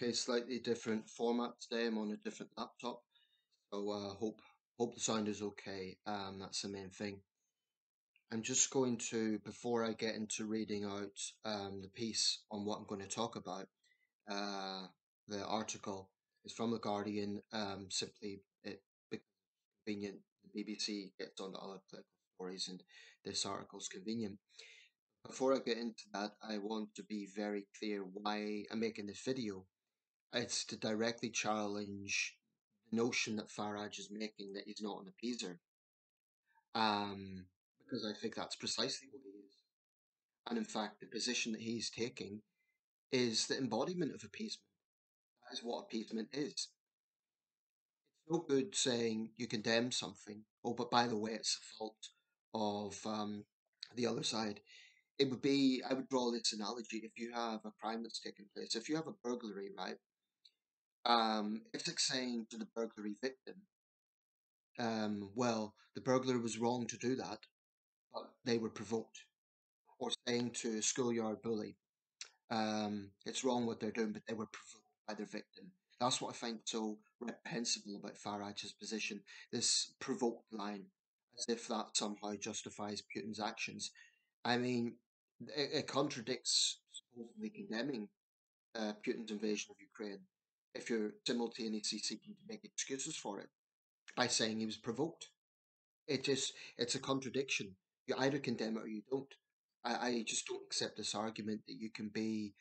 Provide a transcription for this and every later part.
Okay, slightly different format today. I'm on a different laptop, so hope the sound is okay. That's the main thing. I'm just going to, before I get into reading out the piece on what I'm going to talk about, uh, the article is from The Guardian. Simply, it because it's convenient. The BBC gets on to other political stories, and this article is convenient. Before I get into that, I want to be very clear why I'm making this video. It's to directly challenge the notion that Farage is making that he's not an appeaser, um, because I think that's precisely what he is. And in fact, the position that he's taking is the embodiment of appeasement. That is what appeasement is. It's no good saying you condemn something, oh, but by the way, it's the fault of the other side. It would be, I would draw this analogy if you have a crime that's taken place, if you have a burglary, right? It's like saying to the burglary victim, well, the burglar was wrong to do that, but they were provoked. Or saying to a schoolyard bully, it's wrong what they're doing, but they were provoked by their victim. That's what I find so reprehensible about Farage's position, this provoked line, as if that somehow justifies Putin's actions. I mean, it contradicts supposedly condemning Putin's invasion of Ukraine if you're simultaneously seeking to make excuses for it by saying he was provoked. It's a contradiction. You either condemn it or you don't. I just don't accept this argument that you can be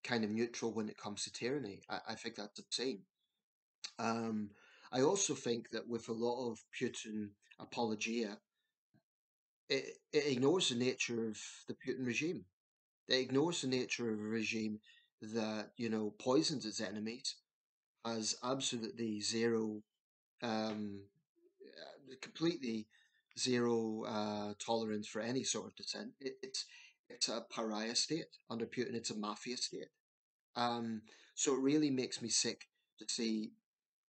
kind of neutral when it comes to tyranny. I think that's obscene. Um, I also think that with a lot of Putin apologia, it ignores the nature of the Putin regime. It ignores the nature of a regime that, poisons its enemies, has absolutely zero completely zero tolerance for any sort of dissent. It's a pariah state under Putin. It's a mafia state. Um, so it really makes me sick to see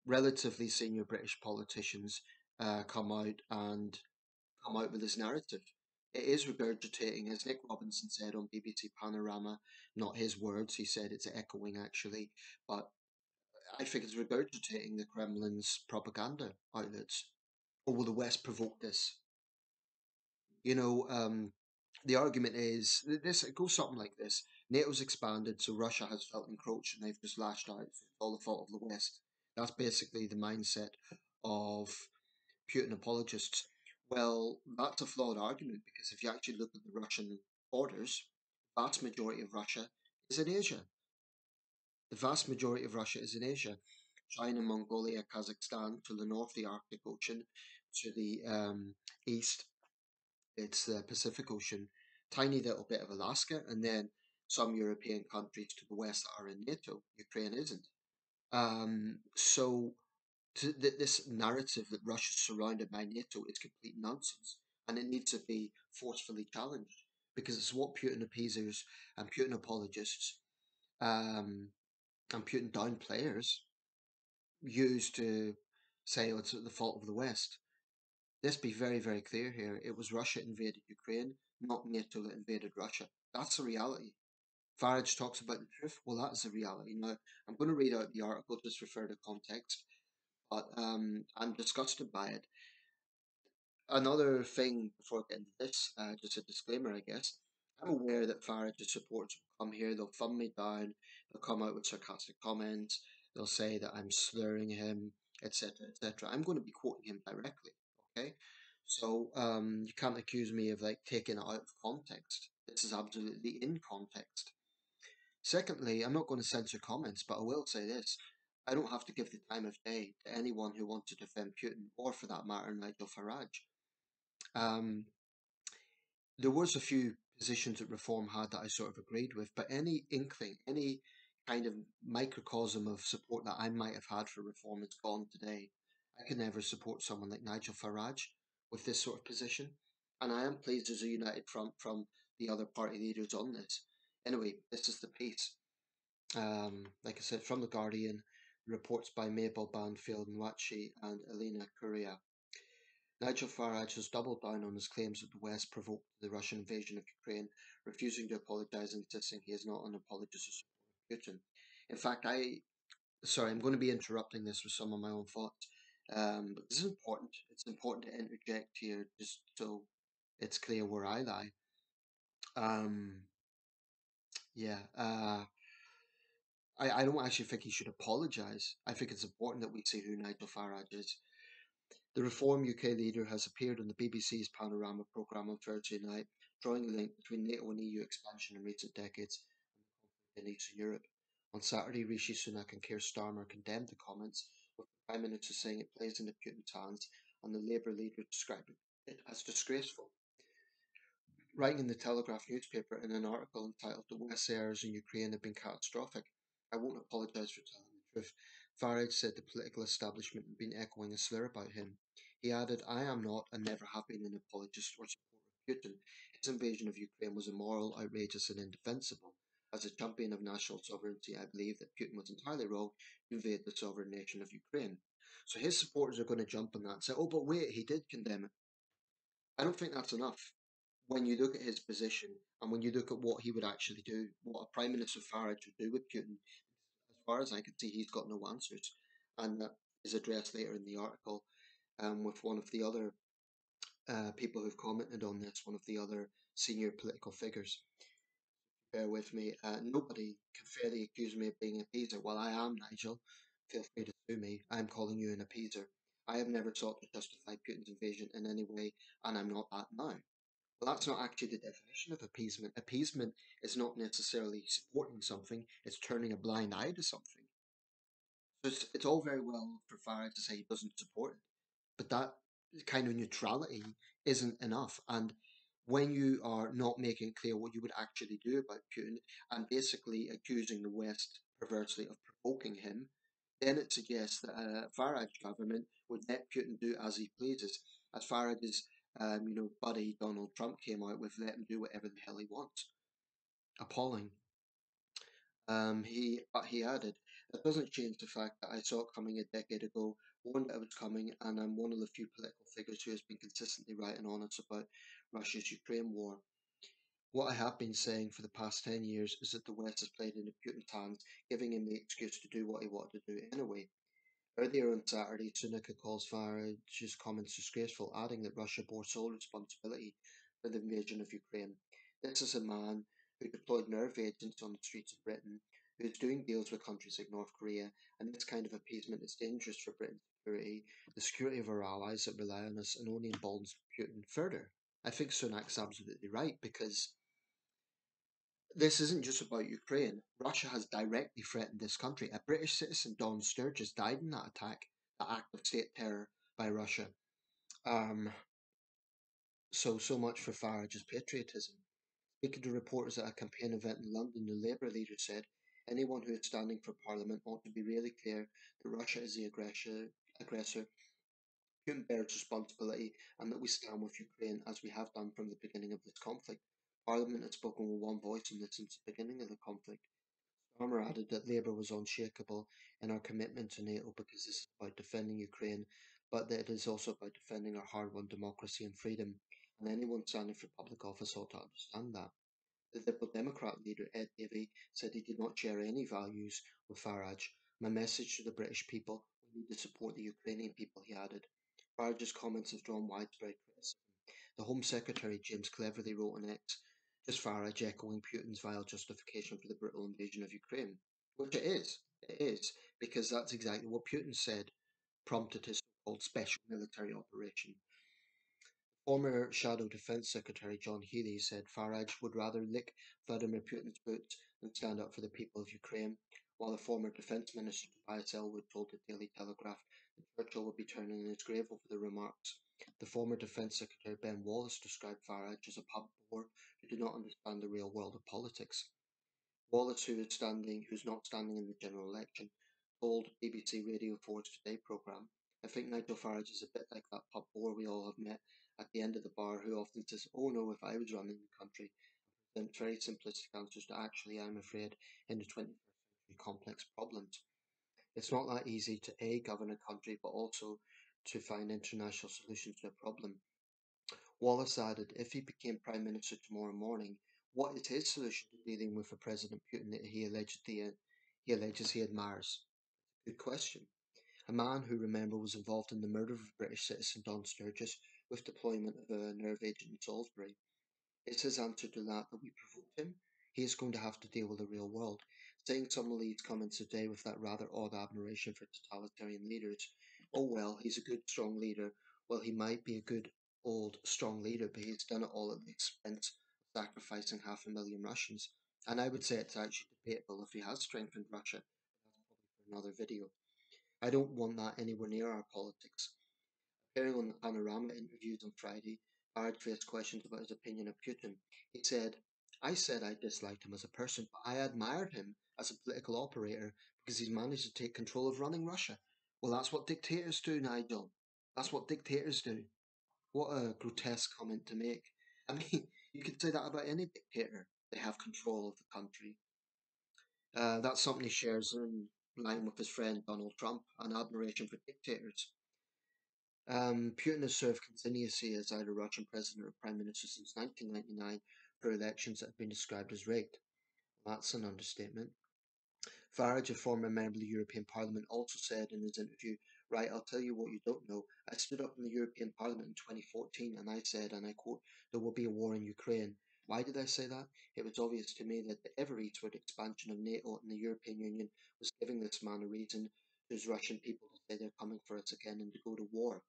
relatively senior British politicians come out with this narrative. It is regurgitating, as Nick Robinson said on BBC Panorama, not his words. He said it's echoing actually, but I think it's regurgitating the Kremlin's propaganda outlets. Oh, will the West provoke this? You know, the argument is this. It goes something like this: NATO's expanded, so Russia has felt encroached, and they've just lashed out. It's all the fault of the West. That's basically the mindset of Putin apologists. Well, that's a flawed argument because if you actually look at the Russian borders, vast majority of Russia is in Asia. The vast majority of Russia is in Asia. China, Mongolia, Kazakhstan to the north, the Arctic Ocean, to the east, it's the Pacific Ocean, tiny little bit of Alaska, and then some European countries to the west that are in NATO. Ukraine isn't. So this narrative that Russia's surrounded by NATO is complete nonsense, and it needs to be forcefully challenged because it's what Putin appeasers and Putin apologists um, and Putin down players use to say, oh, it's the fault of the West. Let's be very, very clear here. It was Russia invaded Ukraine, not NATO that invaded Russia. That's the reality. Farage talks about the truth. Well, that is the reality. Now, I'm going to read out the article just for further context, but I'm disgusted by it. Another thing before I get into this, just a disclaimer, I guess. I'm aware that Farage's supporters will come here, they'll thumb me down, they'll come out with sarcastic comments, they'll say that I'm slurring him, etc., etc. I'm going to be quoting him directly, okay? So you can't accuse me of like taking it out of context. This is absolutely in context. Secondly, I'm not going to censor comments, but I will say this. I don't have to give the time of day to anyone who wants to defend Putin, or for that matter, Nigel Farage. Um, there was a few positions that Reform had that I sort of agreed with, but any inkling, any kind of microcosm of support that I might have had for Reform is gone today. I could never support someone like Nigel Farage with this sort of position, and I am pleased there's a united front from the other party leaders on this. Anyway, this is the piece. Like I said, from The Guardian, reports by Mabel Banfield Nwachi and Elena Correa. Nigel Farage has doubled down on his claims that the West provoked the Russian invasion of Ukraine, refusing to apologise and insisting he is not an apologist or supporter of Putin. In fact, I'm going to be interrupting this with some of my own thoughts. But this is important. It's important to interject here just so it's clear where I lie. Um, yeah, I don't actually think he should apologise. I think it's important that we see who Nigel Farage is. The Reform UK leader has appeared on the BBC's Panorama programme on Thursday night, drawing a link between NATO and EU expansion in recent decades and the conflict in Eastern Europe. On Saturday, Rishi Sunak and Keir Starmer condemned the comments, with the Prime Minister saying it plays into Putin's hands, and the Labour leader describing it as disgraceful. Writing in the Telegraph newspaper in an article entitled "The West's errors in Ukraine have been catastrophic. I won't apologise for telling the truth," Farage said the political establishment had been echoing a slur about him. He added, "I am not and never have been an apologist or supporter of Putin. His invasion of Ukraine was immoral, outrageous, and indefensible. As a champion of national sovereignty, I believe that Putin was entirely wrong to invade the sovereign nation of Ukraine." So his supporters are going to jump on that and say, "Oh, but wait, he did condemn it." I don't think that's enough. When you look at his position and when you look at what he would actually do, what a Prime Minister Farage would do with Putin, as far as I can see, he's got no answers. And that is addressed later in the article with one of the other people who've commented on this, one of the other senior political figures. Bear with me. Nobody can fairly accuse me of being an appeaser. Well, I am, Nigel. Feel free to sue me. I'm calling you an appeaser. I have never sought to justify Putin's invasion in any way, and I'm not that now. Well, that's not actually the definition of appeasement. Appeasement is not necessarily supporting something, it's turning a blind eye to something. So it's all very well for Farage to say he doesn't support it, but that kind of neutrality isn't enough. And when you are not making it clear what you would actually do about Putin and basically accusing the West perversely of provoking him, then it suggests that a Farage government would let Putin do as he pleases. As Farage's buddy Donald Trump came out with, let him do whatever the hell he wants. Appalling. He added, "That doesn't change the fact that I saw it coming a decade ago, warned that it was coming, and I'm one of the few political figures who has been consistently right and honest about Russia's Ukraine war. What I have been saying for the past 10 years is that the West has played into Putin's hands, giving him the excuse to do what he wanted to do anyway." Earlier on Saturday, Sunak calls Farage's comments disgraceful, adding that Russia bore sole responsibility for the invasion of Ukraine. This is a man who deployed nerve agents on the streets of Britain, who is doing deals with countries like North Korea, and this kind of appeasement is dangerous for Britain's security, the security of our allies that rely on us, and only emboldens Putin further. I think Sunak's absolutely right because this isn't just about Ukraine. Russia has directly threatened this country. A British citizen, Don Sturgis, died in that attack, that act of state terror by Russia. Um, so much for Farage's patriotism. Speaking to reporters at a campaign event in London, the Labour leader said, "Anyone who is standing for Parliament ought to be really clear that Russia is the aggressor, Putin bears responsibility, and that we stand with Ukraine as we have done from the beginning of this conflict. Parliament has spoken with one voice on this since the beginning of the conflict." Farmer added that Labour was unshakable in our commitment to NATO because this is about defending Ukraine, but that it is also about defending our hard-won democracy and freedom, and anyone standing for public office ought to understand that. The Liberal Democrat leader Ed Davey said he did not share any values with Farage. "My message to the British people: we need to support the Ukrainian people," he added. Farage's comments have drawn widespread criticism. The Home Secretary James Cleverly wrote on X, "Just Farage echoing Putin's vile justification for the brutal invasion of Ukraine." Which it is. It is, because that's exactly what Putin said prompted his so-called special military operation. Former Shadow Defense Secretary John Healey said Farage would rather lick Vladimir Putin's boots than stand up for the people of Ukraine, while the former Defense Minister Tobias Ellwood told the Daily Telegraph that Churchill would be turning in his grave over the remarks. The former Defense Secretary Ben Wallace described Farage as a pub bore who did not understand the real world of politics. Wallace, who's not standing in the general election, told BBC Radio 4's Today programme, "I think Nigel Farage is a bit like that pub bore we all have met at the end of the bar who often says, 'Oh no, if I was running the country,' and presents very simplistic answers to actually, I'm afraid, in the 21st century complex problems. It's not that easy to A, govern a country, but also to find international solutions to a problem." Wallace added, "If he became Prime Minister tomorrow morning, what is his solution to dealing with a President Putin that he he alleges he admires? Good question. A man who, remember, was involved in the murder of British citizen Don Sturgis with deployment of a nerve agent in Salisbury. Is his answer to that we provoked him? He is going to have to deal with the real world. Saying some of these comments today with that rather odd admiration for totalitarian leaders. Oh well, he's a good, strong leader. Well, he might be a good, old, strong leader, but he's done it all at the expense of sacrificing 500,000 Russians. And I would say it's actually debatable if he has strengthened Russia. That's probably for another video. I don't want that anywhere near our politics. Appearing on the Panorama interviews on Friday, Farage faced questions about his opinion of Putin. He said I disliked him as a person, but I admired him as a political operator because he's managed to take control of running Russia. Well, that's what dictators do, Nigel. That's what dictators do. What a grotesque comment to make. I mean, you could say that about any dictator. They have control of the country. That's something he shares in line with his friend Donald Trump, an admiration for dictators. Putin has served continuously as either Russian president or prime minister since 1999 for elections that have been described as rigged. That's an understatement. Farage, a former member of the European Parliament, also said in his interview, right, I'll tell you what you don't know. I stood up in the European Parliament in 2014 and I said, and I quote, there will be a war in Ukraine. Why did I say that? It was obvious to me that the ever eastward expansion of NATO and the European Union was giving this man a reason to his Russian people to say they're coming for us again and to go to war.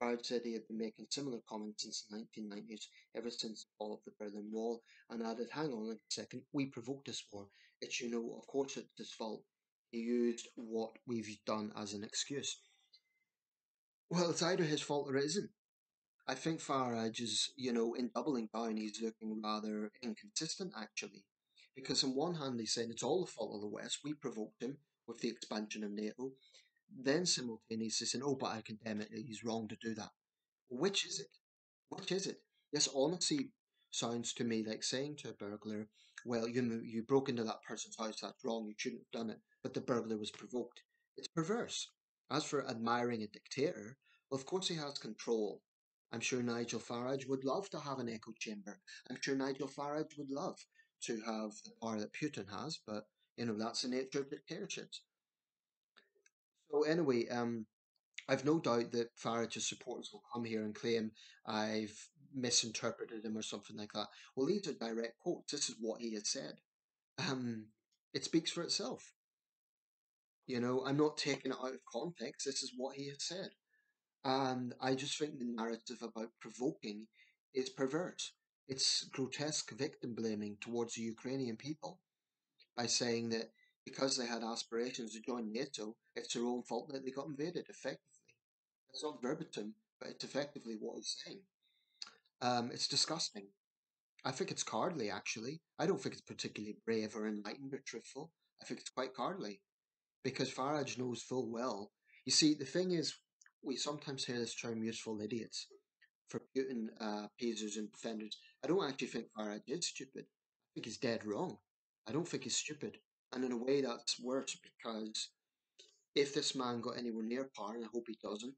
Farage said he had been making similar comments since the 1990s, ever since the fall of the Berlin Wall, and added, hang on a second, we provoked this war. It's, of course it's his fault. He used what we've done as an excuse. Well, it's either his fault or it isn't. I think Farage is, in doubling down, he's looking rather inconsistent, actually. Because on one hand, he said it's all the fault of the West, we provoked him with the expansion of NATO. Then simultaneously saying, oh, but I condemn it, he's wrong to do that. Which is it? Which is it? This honestly sounds to me like saying to a burglar, well, you broke into that person's house, that's wrong, you shouldn't have done it, but the burglar was provoked. It's perverse. As for admiring a dictator, well, of course he has control. I'm sure Nigel Farage would love to have an echo chamber. I'm sure Nigel Farage would love to have the power that Putin has, but, that's the nature of dictatorships. So anyway, I've no doubt that Farage's supporters will come here and claim I've misinterpreted him or something like that. Well, these are direct quotes. This is what he has said. Um, it speaks for itself. I'm not taking it out of context. This is what he has said. And I just think the narrative about provoking is perverse. It's grotesque victim blaming towards the Ukrainian people by saying that because they had aspirations to join NATO, it's their own fault that they got invaded, effectively. It's not verbatim, but it's effectively what he's saying. It's disgusting. I think it's cowardly, actually. I don't think it's particularly brave or enlightened or truthful. I think it's quite cowardly because Farage knows full well. You see, the thing is, we sometimes hear this term useful idiots for Putin appeasers and defenders. I don't actually think Farage is stupid. I think he's dead wrong. I don't think he's stupid. And in a way, that's worse because if this man got anywhere near power, and I hope he doesn't,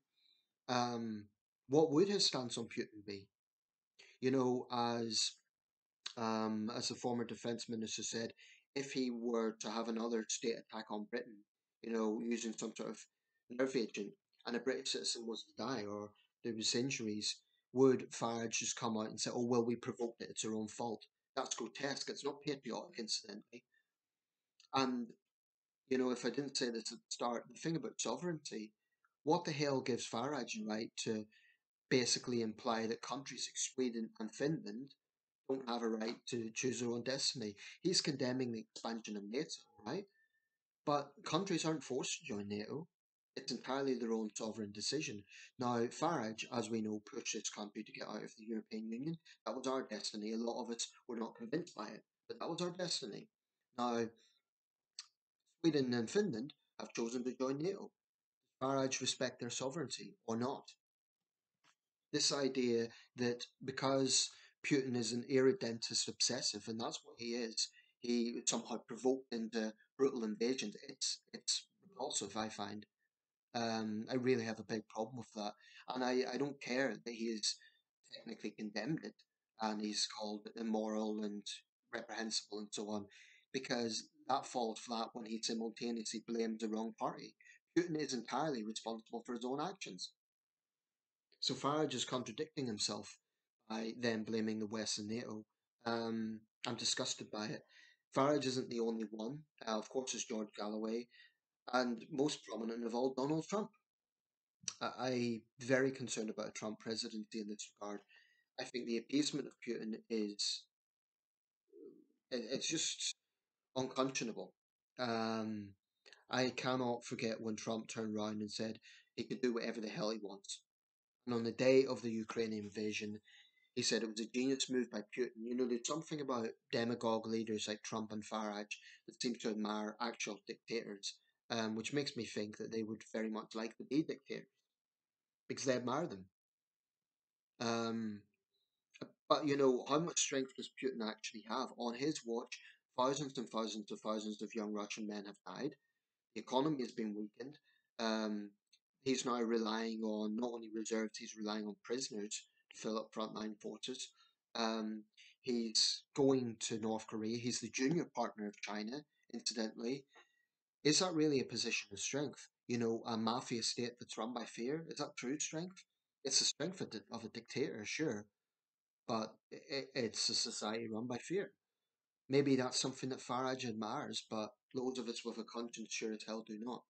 um, what would his stance on Putin be? You know, as the former defense minister said, if he were to have another state attack on Britain, using some sort of nerve agent, and a British citizen was to die or there was injuries, would Farage just come out and say, "Oh well, we provoked it; it's our own fault"? That's grotesque. It's not patriotic, incidentally. And if I didn't say this at the start, the thing about sovereignty, what the hell gives Farage a right to basically imply that countries like Sweden and Finland don't have a right to choose their own destiny? He's condemning the expansion of NATO, right? But countries aren't forced to join NATO. It's entirely their own sovereign decision. Now, Farage, as we know, pushed this country to get out of the European Union. That was our destiny. A lot of us were not convinced by it, but that was our destiny. Now, Sweden and Finland have chosen to join NATO. Farage respect their sovereignty or not? This idea that because Putin is an irredentist obsessive, and that's what he is, he somehow provoked into brutal invasions. It's repulsive, I find. I really have a big problem with that, and I don't care that he has technically condemned it and he's called immoral and reprehensible and so on, because that falls flat when he simultaneously blames the wrong party. Putin is entirely responsible for his own actions. So Farage is contradicting himself by then blaming the West and NATO. I'm disgusted by it. Farage isn't the only one. Of course, it's George Galloway, and most prominent of all, Donald Trump. I'm very concerned about a Trump presidency in this regard. I think the appeasement of Putin it's just unconscionable. Um, I cannot forget when Trump turned around and said he could do whatever the hell he wants. And on the day of the Ukrainian invasion, he said it was a genius move by Putin. You know, there's something about demagogue leaders like Trump and Farage that seems to admire actual dictators, which makes me think that they would very much like to be dictators because they admire them. Um, but you know, how much strength does Putin actually have? On his watch, thousands and thousands of thousands of young Russian men have died. The economy has been weakened. Um, he's now relying on not only reserves, he's relying on prisoners to fill up frontline forces. Um, he's going to North Korea. He's the junior partner of China, incidentally. Is that really a position of strength? You know, a mafia state that's run by fear? Is that true strength? It's the strength of a dictator, sure, but it's a society run by fear. Maybe that's something that Farage admires, but loads of us with a conscience sure as hell do not.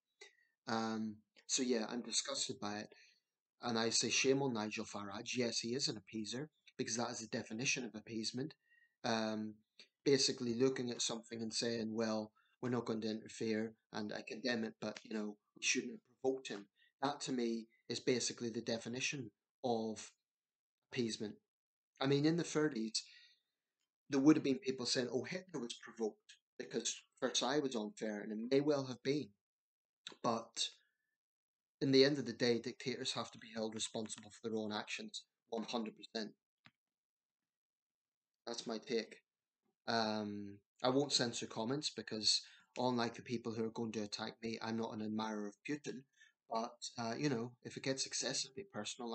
Um, so yeah, I'm disgusted by it, and I say shame on Nigel Farage. Yes, he is an appeaser because that is the definition of appeasement. Um, Basically looking at something and saying, "Well, we're not going to interfere," and I condemn it, but you know, we shouldn't have provoked him. That to me is basically the definition of appeasement. I mean, in the 30s, there would have been people saying, "Oh, Hitler was provoked because Versailles was unfair," and it may well have been, but in the end of the day, dictators have to be held responsible for their own actions. 100%. That's my take. I won't censor comments because, unlike the people who are going to attack me, I'm not an admirer of Putin. But you know, if it gets excessively personal,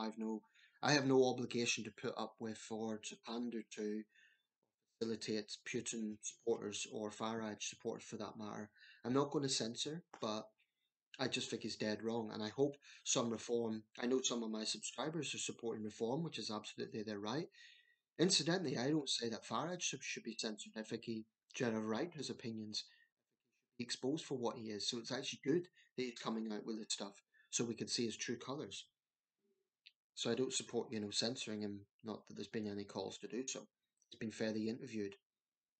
I have no obligation to put up with or to pander to facilitate Putin supporters or Farage supporters for that matter. I'm not going to censor, but I just think he's dead wrong, and I hope some reform. I know some of my subscribers are supporting reform, which is absolutely their right. Incidentally, I don't say that Farage should be censored. I think he should have right to his opinions, be exposed for what he is. So it's actually good that he's coming out with this stuff, so we can see his true colours. So I don't support, you know, censoring him. Not that there's been any calls to do so. He's been fairly interviewed.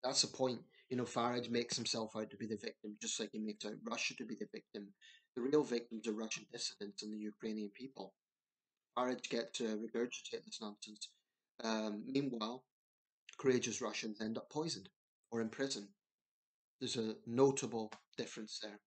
That's the point. You know, Farage makes himself out to be the victim, just like he makes out Russia to be the victim. The real victims are Russian dissidents and the Ukrainian people. Farage gets to regurgitate this nonsense. Meanwhile, courageous Russians end up poisoned or in prison. There's a notable difference there.